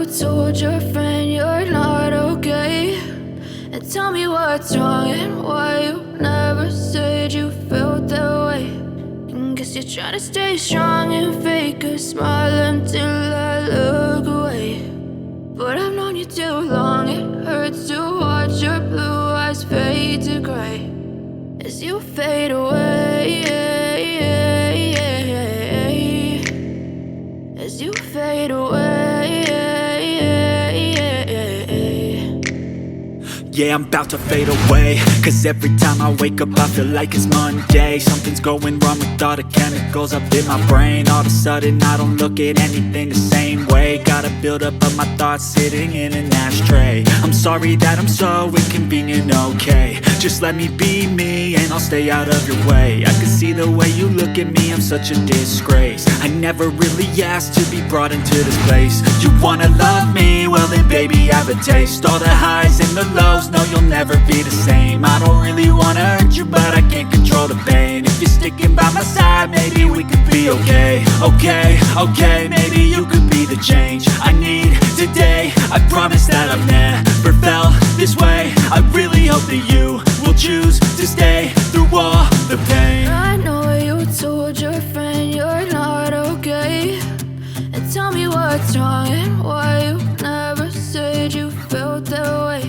told your friend you're not okay, and tell me what's wrong and why you never said you felt that way. And guess you're trying to stay strong and fake a smile until I look away. But I've known you too long, it hurts to watch your blue eyes fade to gray as you fade away, as you fade away. Yeah, I'm about to fade away, cause every time I wake up I feel like it's Monday. Something's going wrong with all the chemicals up in my brain. All of a sudden I don't look at anything the same way. Gotta build up of my thoughts sitting in an ashtray. I'm sorry that I'm so inconvenient, okay. Just let me be me and I'll stay out of your way. I can see the way you look at me, I'm such a disgrace. I never really asked to be brought into this place. You wanna love me? Well then baby have a taste. All the highs and the lows, no, you'll never be the same. I don't really wanna hurt you, but I can't control the pain. If you're sticking by my side, maybe we could be okay. Okay, maybe you could be the change I need today. I promise that I've never felt this way. I really hope that you will choose to stay through all the pain. I know you told your friend you're not okay, and tell me what's wrong and why you never said you felt that way.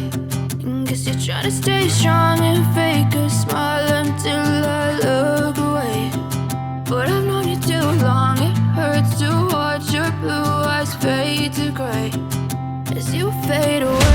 Guess you're trying to stay strong and fake a smile until I look away. But I've known you too long, it hurts to watch your blue eyes fade to gray as you fade away.